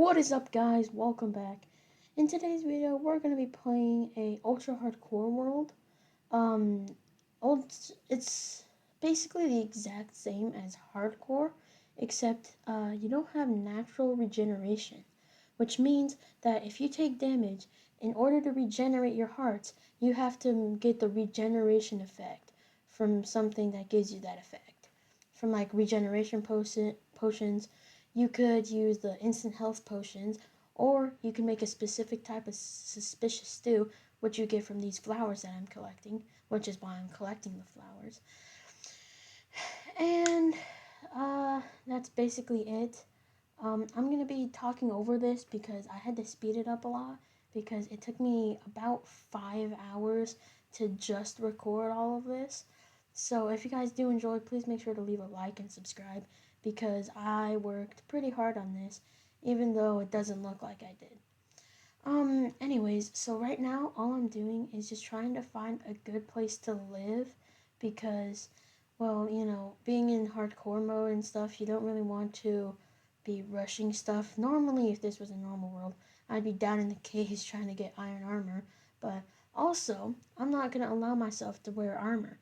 What is up, guys? Welcome back. In today's video, we're going to be playing a ultra hardcore world. Um, it's basically the exact same as hardcore, except you don't have natural regeneration, which means that if you take damage, in order to regenerate your hearts, you have to get the regeneration effect from something that gives you that effect. From like regeneration potions, you could use the instant health potions, or you can make a specific type of suspicious stew, which you get from these flowers that I'm collecting, which is why I'm collecting the flowers. And that's basically it. I'm gonna be talking over this because I had to speed it up a lot because it took me about 5 hours to just record all of this. So if you guys do enjoy, please make sure to leave a like and subscribe because I worked pretty hard on this, even though it doesn't look like I did. Anyways, so right now all I'm doing is just trying to find a good place to live because, well, being in hardcore mode and stuff, you don't really want to be rushing stuff. Normally, if this was a normal world, I'd be down in the caves trying to get iron armor, but also, I'm not gonna allow myself to wear armor.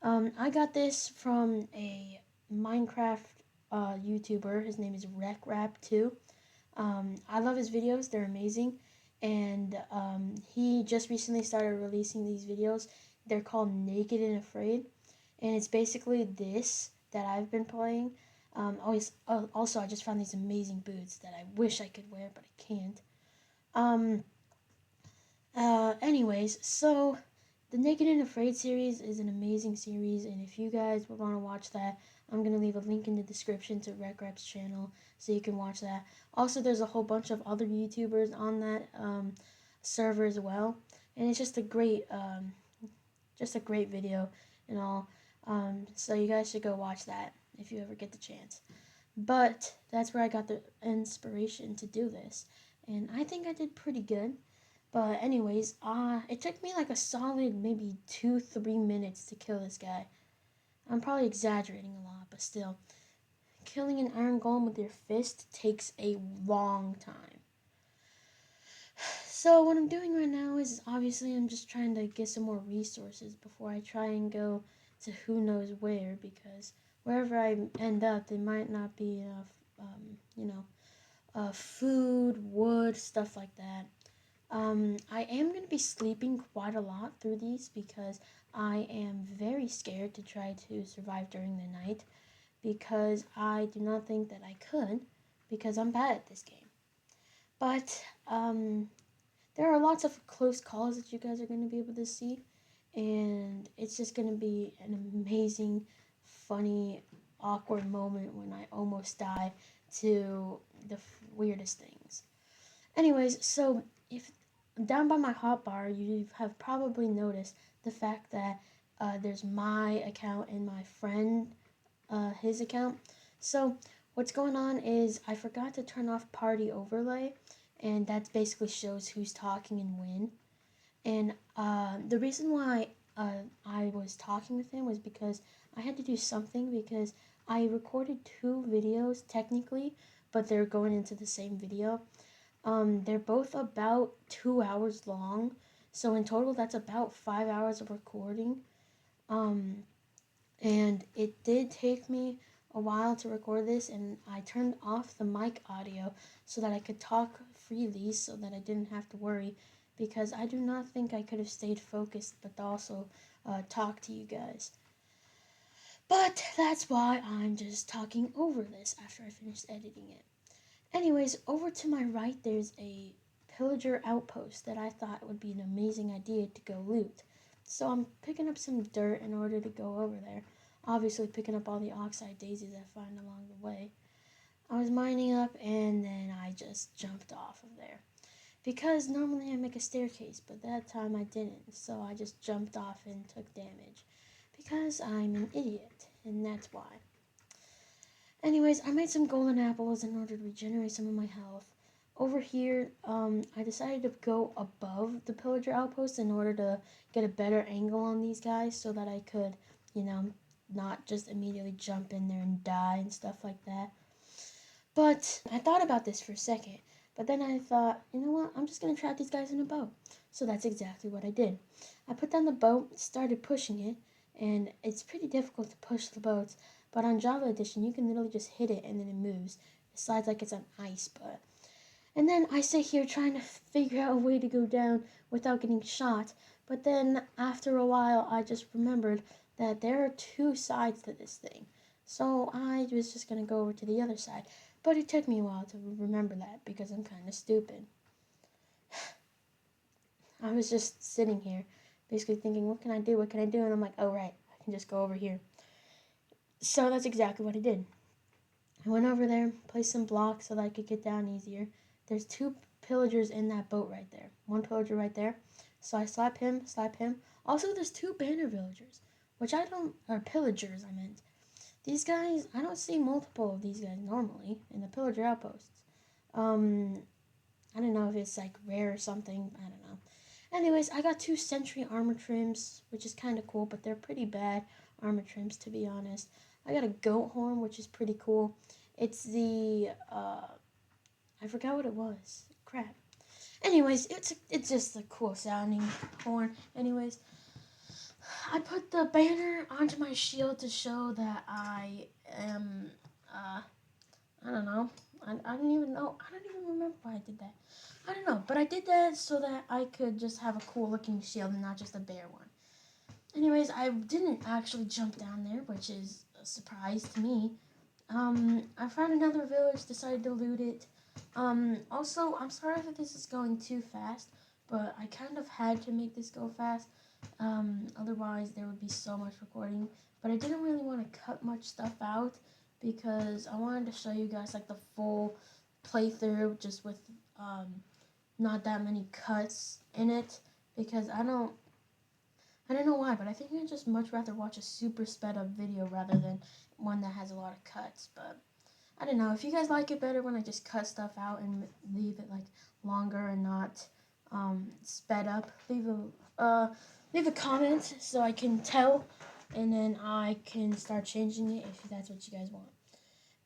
I got this from a Minecraft YouTuber. His name is RecRap2. I love his videos, they're amazing. And he just recently started releasing these videos. They're called Naked and Afraid. And it's basically this that I've been playing. Also, I just found these amazing boots that I wish I could wear, but I can't. Um, Anyways, so the Naked and Afraid series is an amazing series, and if you guys would want to watch that, I'm going to leave a link in the description to RecRap's channel so you can watch that. Also, there's a whole bunch of other YouTubers on that server as well, and it's just a great video and all. So you guys should go watch that if you ever get the chance. But that's where I got the inspiration to do this, and I think I did pretty good. But anyways, it took me like a solid maybe 2-3 minutes to kill this guy. I'm probably exaggerating a lot, but still, killing an iron golem with your fist takes a long time. So what I'm doing right now is obviously I'm just trying to get some more resources before I try and go to who knows where, because wherever I end up, there might not be enough, food, wood, stuff like that. I am going to be sleeping quite a lot through these because I am very scared to try to survive during the night because I do not think that I could because I'm bad at this game. But there are lots of close calls that you guys are going to be able to see, and it's just going to be an amazing, funny, awkward moment when I almost die to the weirdest things. Anyways, so if down by my hotbar, you have probably noticed the fact that there's my account and my friend, his account. So what's going on is I forgot to turn off party overlay, and that basically shows who's talking and when. And the reason why I was talking with him was because I had to do something because I recorded two videos technically, but they're going into the same video. They're both about 2 hours long, so in total that's about 5 hours of recording. Um, and it did take me a while to record this, and I turned off the mic audio so that I could talk freely, so that I didn't have to worry, because I do not think I could have stayed focused, but also talk to you guys. But that's why I'm just talking over this after I finished editing it. Anyways, over to my right, there's a pillager outpost that I thought would be an amazing idea to go loot. So I'm picking up some dirt in order to go over there. Obviously, picking up all the oxide daisies I find along the way. I was mining up and then I just jumped off of there. Because normally I make a staircase, but that time I didn't. So I just jumped off and took damage. Because I'm an idiot, and that's why. Anyways, I made some golden apples in order to regenerate some of my health. Over here, I decided to go above the pillager outpost in order to get a better angle on these guys so that I could, not just immediately jump in there and die and stuff like that. But I thought about this for a second. But then I thought, you know what? I'm just going to trap these guys in a boat. So that's exactly what I did. I put down the boat, started pushing it, and it's pretty difficult to push the boats. But on Java Edition, you can literally just hit it and then it moves. It slides like it's on ice, but. And then I sit here trying to figure out a way to go down without getting shot. But then after a while, I just remembered that there are two sides to this thing. So I was just going to go over to the other side. But it took me a while to remember that because I'm kind of stupid. I was just sitting here basically thinking, what can I do? What can I do? And I'm like, oh, right, I can just go over here. So that's exactly what I did. I went over there, placed some blocks so that I could get down easier. There's two pillagers in that boat right there. One pillager right there. So I slap him, slap him. Also, there's two banner villagers, which I don't, or pillagers, I meant. These guys, I don't see multiple of these guys normally in the pillager outposts. I don't know if it's like rare or something. I don't know. Anyways, I got two sentry armor trims, which is kind of cool, but they're pretty bad armor trims to be honest. I got a goat horn, which is pretty cool. It's the I forgot what it was. Crap. Anyways, it's just a cool sounding horn. Anyways, I put the banner onto my shield to show that I am I don't know. I don't even know. I don't even remember why I did that. I don't know, but I did that so that I could just have a cool looking shield and not just a bare one. Anyways, I didn't actually jump down there, which is a surprise to me. I found another village, decided to loot it. Also, I'm sorry if this is going too fast, but I kind of had to make this go fast. Otherwise, there would be so much recording. But I didn't really want to cut much stuff out because I wanted to show you guys like the full playthrough just with not that many cuts in it because I don't know why, but I think I'd just much rather watch a super sped up video rather than one that has a lot of cuts. But I don't know if you guys like it better when I just cut stuff out and leave it like longer and not sped up. Leave a comment so I can tell, and then I can start changing it if that's what you guys want.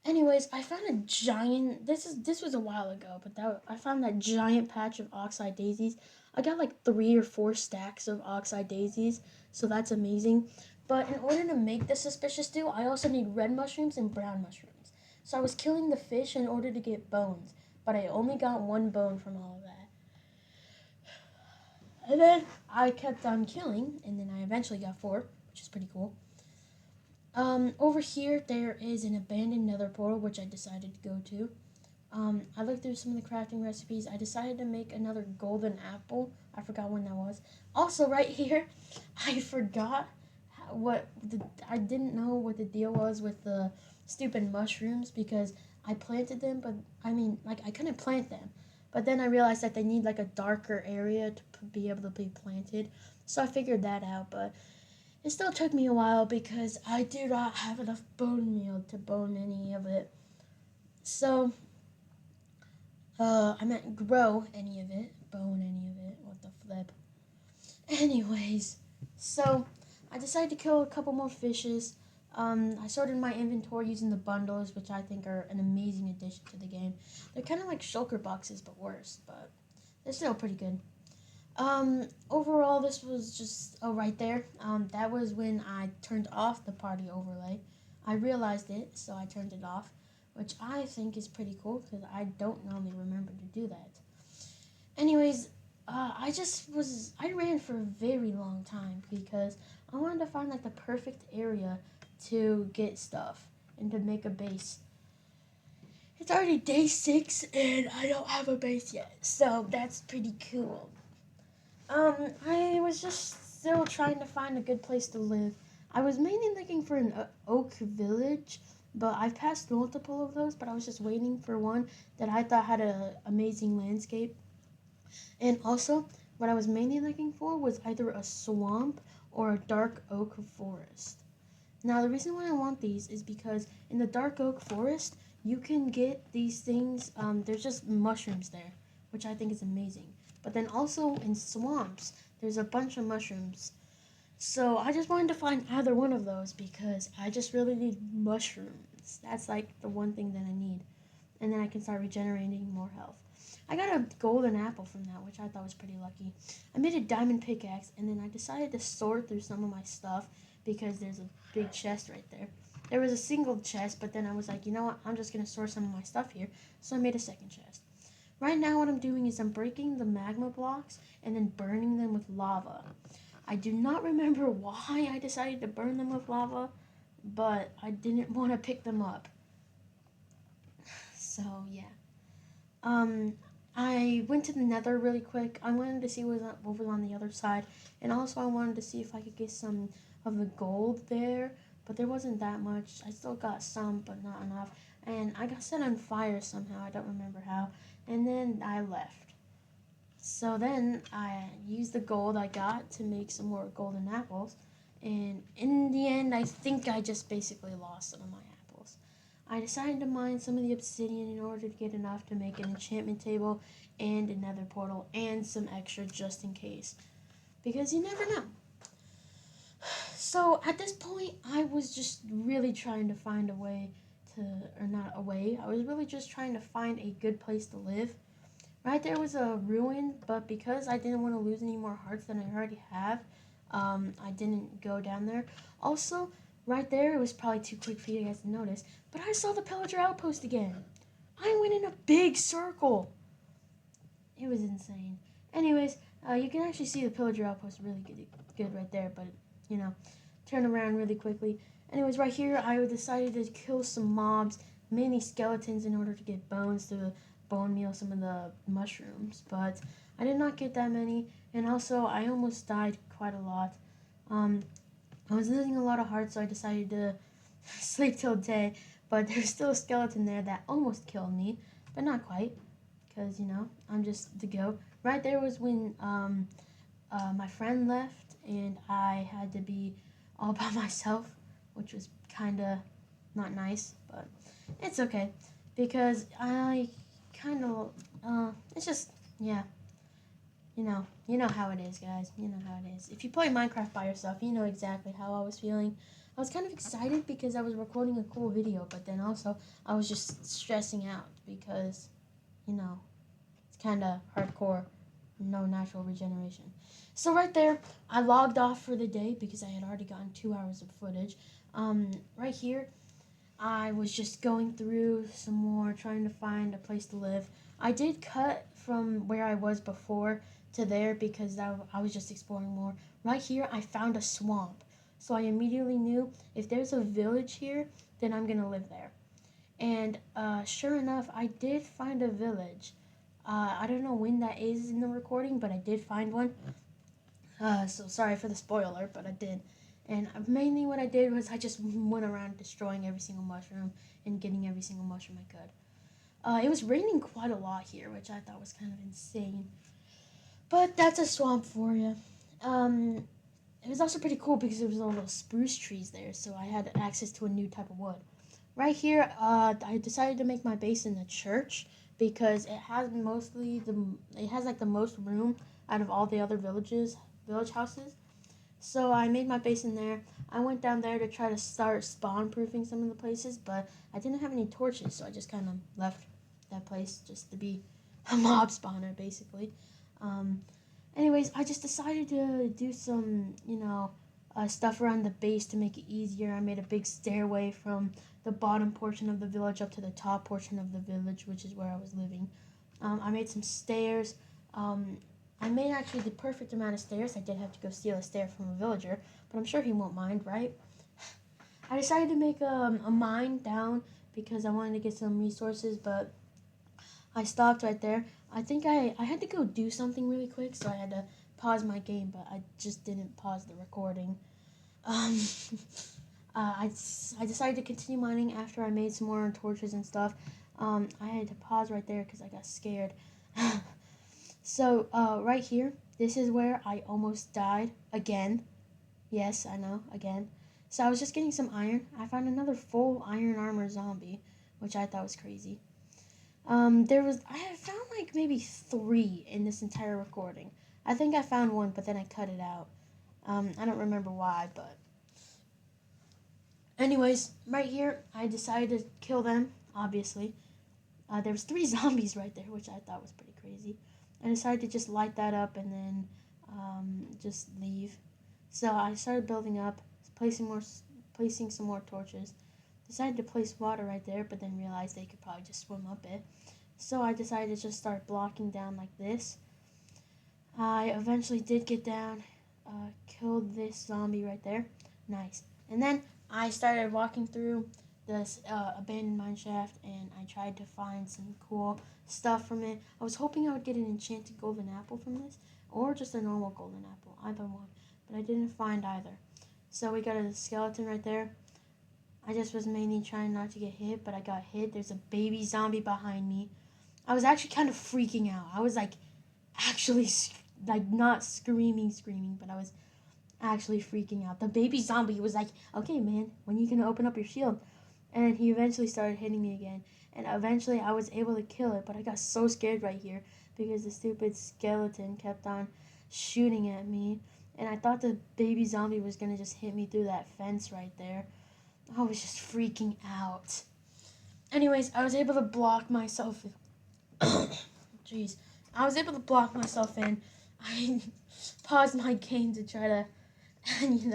Anyways, I found a giant. This was a while ago, but I found that giant patch of oxeye daisies. I got like 3 or 4 stacks of oxeye daisies, so that's amazing. But in order to make the suspicious stew, I also need red mushrooms and brown mushrooms. So I was killing the fish in order to get bones, but I only got 1 bone from all of that. And then I kept on killing, and then I eventually got 4, which is pretty cool. Over here there is an abandoned nether portal which I decided to go to. I looked through some of the crafting recipes. I decided to make another golden apple. I forgot when that was. Also, right here, I forgot I didn't know what the deal was with the stupid mushrooms because I planted them, but I mean, like I couldn't plant them. But then I realized that they need like a darker area to be able to be planted. So I figured that out, but it still took me a while because I do not have enough bone meal to bone any of it. So, I meant grow any of it, bone any of it. What the flip? Anyways, so I decided to kill a couple more fishes. I sorted my inventory using the bundles, which I think are an amazing addition to the game. They're kind of like shulker boxes, but worse, but they're still pretty good. Overall, this was just, oh, right there. That was when I turned off the party overlay. I realized it, so I turned it off, which I think is pretty cool because I don't normally remember to do that. Anyways, I ran for a very long time because I wanted to find like the perfect area to get stuff and to make a base. It's already day 6 and I don't have a base yet, so that's pretty cool. I was just still trying to find a good place to live. I was mainly looking for an oak village, but I've passed multiple of those, but I was just waiting for one that I thought had an amazing landscape. And also, what I was mainly looking for was either a swamp or a dark oak forest. Now, the reason why I want these is because in the dark oak forest, you can get these things, there's just mushrooms there, which I think is amazing. But then also in swamps, there's a bunch of mushrooms. So I just wanted to find either one of those because I just really need mushrooms. That's like the one thing that I need. and then I can start regenerating more health. I got a golden apple from that, which I thought was pretty lucky. I made a diamond pickaxe, and then I decided to sort through some of my stuff because there's a big chest right there. There was a single chest, but then I was like, you know what? I'm just going to store some of my stuff here. So I made a second chest. Right now, what I'm doing is I'm breaking the magma blocks and then burning them with lava. I do not remember why I decided to burn them with lava, but I didn't want to pick them up. So, yeah. Um, I went to the nether really quick. I wanted to see what was on the other side. And also, I wanted to see if I could get some of the gold there. But there wasn't that much. I still got some, but not enough. And I got set on fire somehow. I don't remember how. And then I left. So then I used the gold I got to make some more golden apples. And in the end, I think I just basically lost some of my apples. I decided to mine some of the obsidian in order to get enough to make an enchantment table and a nether portal and some extra just in case. Because you never know. So at this point, I was just really trying to find a way to, or not a way, I was really just trying to find a good place to live. Right there was a ruin, but because I didn't want to lose any more hearts than I already have, I didn't go down there. Also, right there, it was probably too quick for you guys to notice, but I saw the pillager outpost again. I went in a big circle. It was insane. Anyways, you can actually see the pillager outpost really good right there, but, you know, turn around really quickly. Anyways, right here, I decided to kill some mobs, mainly skeletons, in order to get bones to bone meal some of the mushrooms, but I did not get that many, and also I almost died quite a lot. Um, I was losing a lot of hearts, so I decided to sleep till day, but there's still a skeleton there that almost killed me, but not quite, because, you know, I'm just the goat. Right there was when my friend left, and I had to be all by myself, which was kind of not nice, but it's okay, because I kind of, it's just, yeah, you know how it is, guys. You know how it is. If you play Minecraft by yourself, you know exactly how I was feeling. I was kind of excited because I was recording a cool video, but then also I was just stressing out because, you know, it's kind of hardcore, no natural regeneration. So right there, I logged off for the day because I had already gotten 2 hours of footage. Right here, I was just going through some more, trying to find a place to live. I did cut from where I was before to there because I was just exploring more. Right here, I found a swamp. So I immediately knew if there's a village here, then I'm going to live there. And sure enough, I did find a village. I don't know when that is in the recording, but I did find one. So sorry for the spoiler, but I did. And mainly what I did was I just went around destroying every single mushroom and getting every single mushroom I could. It was raining quite a lot here, which I thought was kind of insane. But that's a swamp for you. It was also pretty cool because there was all those spruce trees there, so I had access to a new type of wood. Right here, I decided to make my base in the church because it has like the most room out of all the other village houses. So I made my base in there. I went down there to try to start spawn proofing some of the places, but I didn't have any torches, so I just kind of left that place just to be a mob spawner, basically. Um, Anyways, I just decided to do some, stuff around the base to make it easier. I made a big stairway from the bottom portion of the village up to the top portion of the village, which is where I was living. I made some stairs. I made actually the perfect amount of stairs. I did have to go steal a stair from a villager, but I'm sure he won't mind, right? I decided to make a mine down because I wanted to get some resources, but I stopped right there. I think I had to go do something really quick, so I had to pause my game, but I just didn't pause the recording. Um, I decided to continue mining after I made some more torches and stuff. I had to pause right there because I got scared. So, right here, this is where I almost died again. Yes, I know, again. So I was just getting some iron. I found another full iron armor zombie, which I thought was crazy. I have found like maybe 3 in this entire recording. I think I found one, but then I cut it out. I don't remember why, but. Anyways, right here, I decided to kill them, obviously. There was three zombies right there, which I thought was pretty crazy. I decided to just light that up and then just leave. So I started building up, placing more, placing some more torches. Decided to place water right there, but then realized they could probably just swim up it. So I decided to just start blocking down like this. I eventually did get down, killed this zombie right there. Nice. And then I started walking through this abandoned mine shaft and I tried to find some cool stuff from it. I was hoping I would get an enchanted golden apple from this or just a normal golden apple, either one. But I didn't find either. So we got a skeleton right there. I just was mainly trying not to get hit, but I got hit. There's a baby zombie behind me. I was actually kind of freaking out. I was like actually like not screaming, but I was actually freaking out. The baby zombie was like, "Okay, man, when you gonna open up your shield?" And he eventually started hitting me again. And eventually I was able to kill it, but I got so scared right here because the stupid skeleton kept on shooting at me. And I thought the baby zombie was gonna just hit me through that fence right there. I was just freaking out. Anyways, I was able to block myself. Jeez. I was able to block myself in. I paused my game to try to,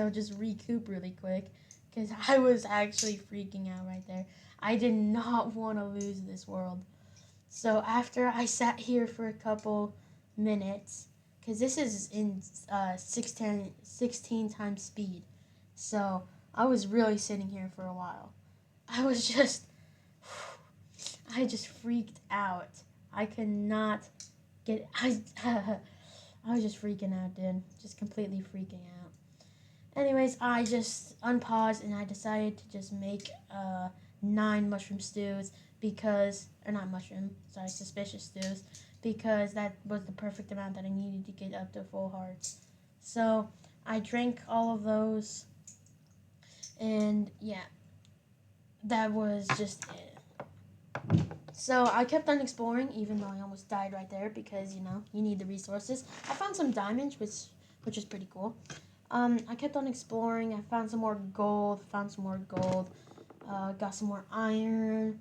just recoup really quick. Because I was actually freaking out right there. I did not want to lose this world. So after I sat here for a couple minutes, because this is in 16 times speed. So I was really sitting here for a while. I was just, I just freaked out. I could not I was just freaking out, dude. Just completely freaking out. Anyways, I just unpaused and I decided to just make 9 mushroom stews because, or not mushroom, sorry, suspicious stews, because that was the perfect amount that I needed to get up to full hearts. So I drank all of those, and yeah, that was just it. So I kept on exploring, even though I almost died right there because you need the resources. I found some diamonds, which is pretty cool. I kept on exploring. I found some more gold. Got some more iron,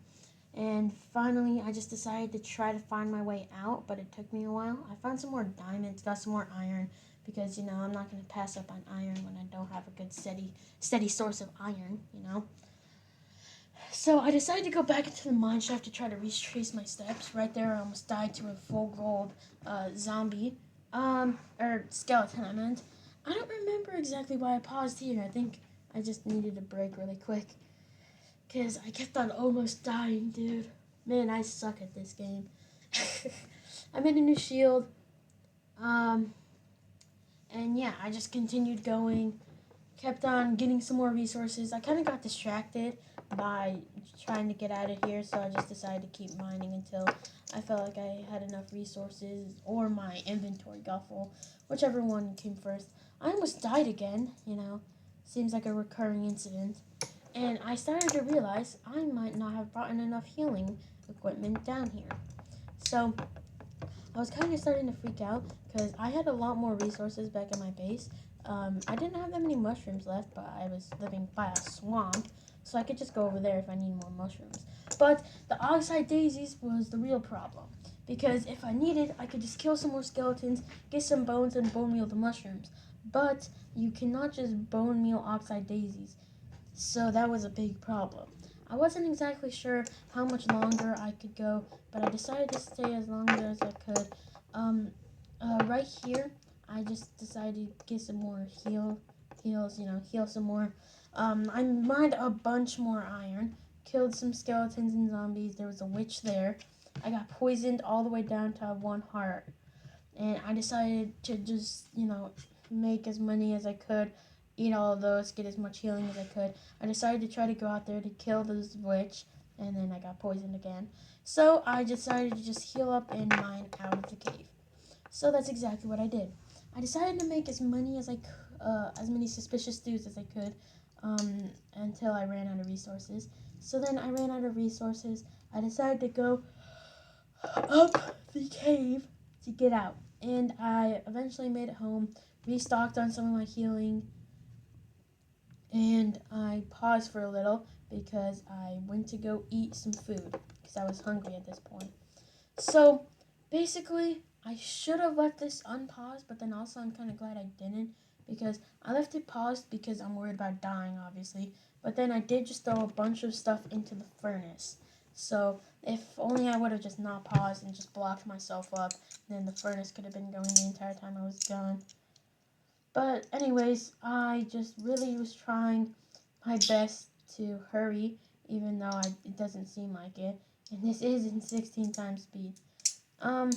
and finally I just decided to try to find my way out. But it took me a while. I found some more diamonds. Got some more iron because I'm not gonna pass up on iron when I don't have a good steady source of iron. So I decided to go back into the mine shaft to try to retrace my steps. Right there, I almost died to a full gold zombie, or skeleton. I meant. I don't remember exactly why I paused here. I think I just needed a break really quick, cause I kept on almost dying, dude. Man, I suck at this game. I made a new shield, um, and yeah, I just continued going. Kept on getting some more resources. I kind of got distracted by trying to get out of here, so I just decided to keep mining until I felt like I had enough resources or my inventory got full, whichever one came first. I almost died again, seems like a recurring incident. And I started to realize I might not have brought in enough healing equipment down here. So I was kind of starting to freak out because I had a lot more resources back at my base. I didn't have that many mushrooms left, but I was living by a swamp, so I could just go over there if I need more mushrooms. But the oxide daisies was the real problem, because if I needed, I could just kill some more skeletons, get some bones, and bone meal the mushrooms. But you cannot just bone meal oxide daisies, so that was a big problem. I wasn't exactly sure how much longer I could go, but I decided to stay as long as I could. Right here, I just decided to get some more heal some more. I mined a bunch more iron, killed some skeletons and zombies. There was a witch there. I got poisoned all the way down to 1 heart, and I decided to just make as many as I could, eat all of those, get as much healing as I could. I decided to try to go out there to kill this witch, and then I got poisoned again. So I decided to just heal up and mine out of the cave. So that's exactly what I did. I decided to make as many suspicious stews as I could, until I ran out of resources. So then I ran out of resources. I decided to go up the cave to get out, and I eventually made it home, restocked on some of my healing, and I paused for a little because I went to go eat some food because I was hungry at this point. So basically, I should have left this unpaused, but then also I'm kind of glad I didn't, because I left it paused because I'm worried about dying, obviously. But then I did just throw a bunch of stuff into the furnace. So if only I would have just not paused and just blocked myself up, then the furnace could have been going the entire time I was gone. But anyways, I just really was trying my best to hurry, even though it doesn't seem like it. And this is in 16 times speed. Um,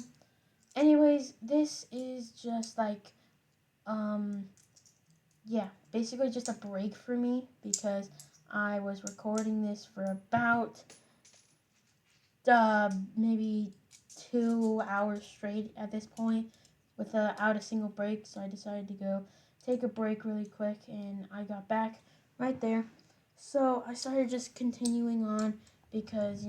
anyways, this is just like, um, yeah, basically just a break for me, because I was recording this for about, maybe 2 hours straight at this point without a single break. So I decided to go take a break really quick, and I got back right there. So I started just continuing on because,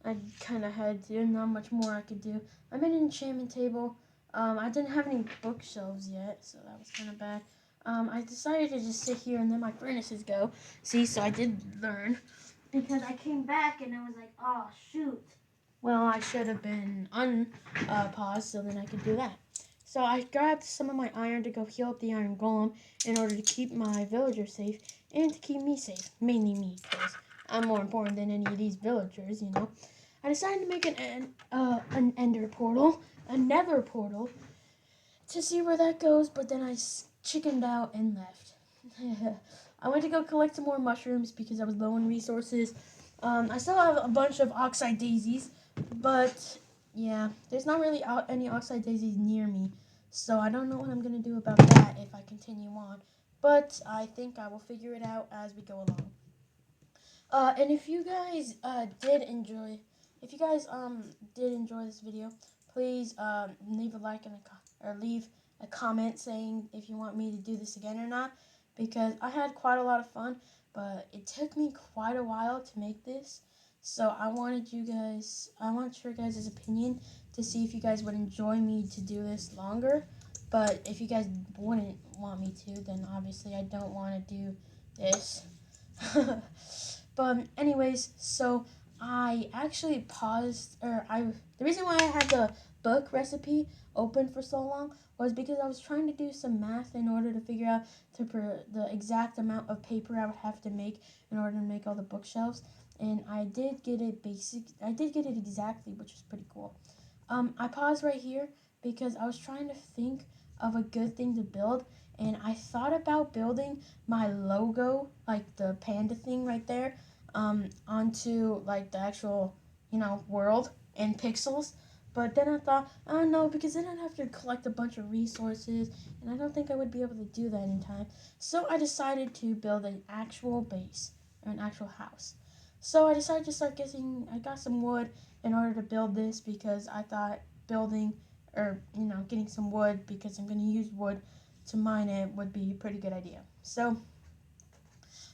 I kind of had to, not much more I could do. I made an enchantment table. I didn't have any bookshelves yet, so that was kind of bad. I decided to just sit here and let my furnaces go. See, so I did learn, because I came back and I was like, oh, shoot. Well, I should have been unpaused so then I could do that. So I grabbed some of my iron to go heal up the iron golem in order to keep my villagers safe and to keep me safe. Mainly me, because I'm more important than any of these villagers, I decided to make an ender portal, a nether portal, to see where that goes, but then I chickened out and left. I went to go collect some more mushrooms because I was low on resources. I still have a bunch of oxide daisies, but yeah, there's not really any oxide daisies near me, so I don't know what I'm going to do about that if I continue on. But I think I will figure it out as we go along. And if you guys if you guys did enjoy this video, please leave a like or leave a comment saying if you want me to do this again or not, because I had quite a lot of fun, but it took me quite a while to make this. So I want your guys' opinion to see if you guys would enjoy me to do this longer. But if you guys wouldn't want me to, then obviously I don't want to do this. But anyways, so I actually the reason why I had the book recipe open for so long was because I was trying to do some math in order to figure out the exact amount of paper I would have to make in order to make all the bookshelves, and I did get it exactly, which is pretty cool. I paused right here because I was trying to think of a good thing to build, and I thought about building my logo, like the panda thing right there, onto like the actual, world in pixels. But then I thought, oh no, because then I'd have to collect a bunch of resources, and I don't think I would be able to do that in time. So I decided to build an actual base, or an actual house. So I decided to I got some wood in order to build this, because I thought building, or, getting some wood, because I'm going to use wood to mine it, would be a pretty good idea. So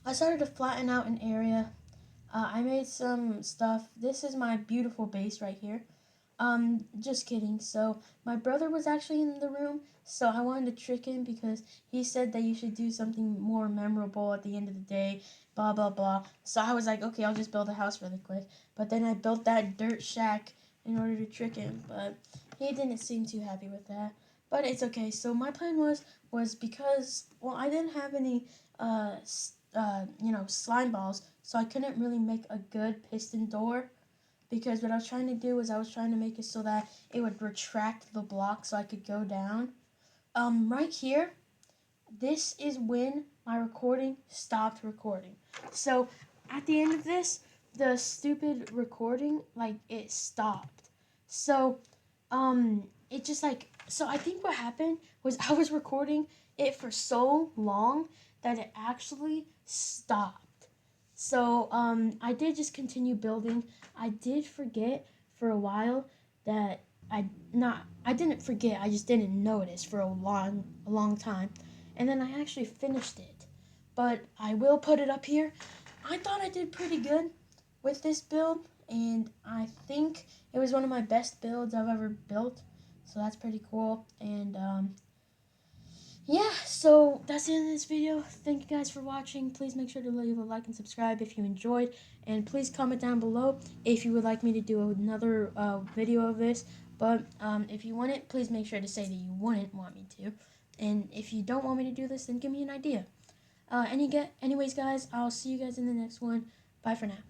I started to flatten out an area. I made some stuff. This is my beautiful base right here. Just kidding. So my brother was actually in the room, so I wanted to trick him because he said that you should do something more memorable at the end of the day, blah blah blah. So I was like, okay, I'll just build a house really quick. But then I built that dirt shack in order to trick him, but he didn't seem too happy with that. But it's okay. So my plan was because, well, I didn't have any slime balls, so I couldn't really make a good piston door, because what I was trying to do was I was trying to make it so that it would retract the block so I could go down. Right here, this is when my recording stopped recording. So at the end of this, the stupid recording, like, it stopped. So, it just so I think what happened was I was recording it for so long that it actually stopped. So, I did just continue building. I did forget for a while that I didn't forget, I just didn't notice for a long time. And then I actually finished it. But I will put it up here. I thought I did pretty good with this build, and I think it was one of my best builds I've ever built. So that's pretty cool. And yeah, so that's the end of this video. Thank you guys for watching. Please make sure to leave a like and subscribe if you enjoyed, and please comment down below if you would like me to do another video of this. But if you want it, please make sure to say that you wouldn't want me to, and if you don't want me to do this, then give me an idea. Anyways, guys, I'll see you guys in the next one. Bye for now.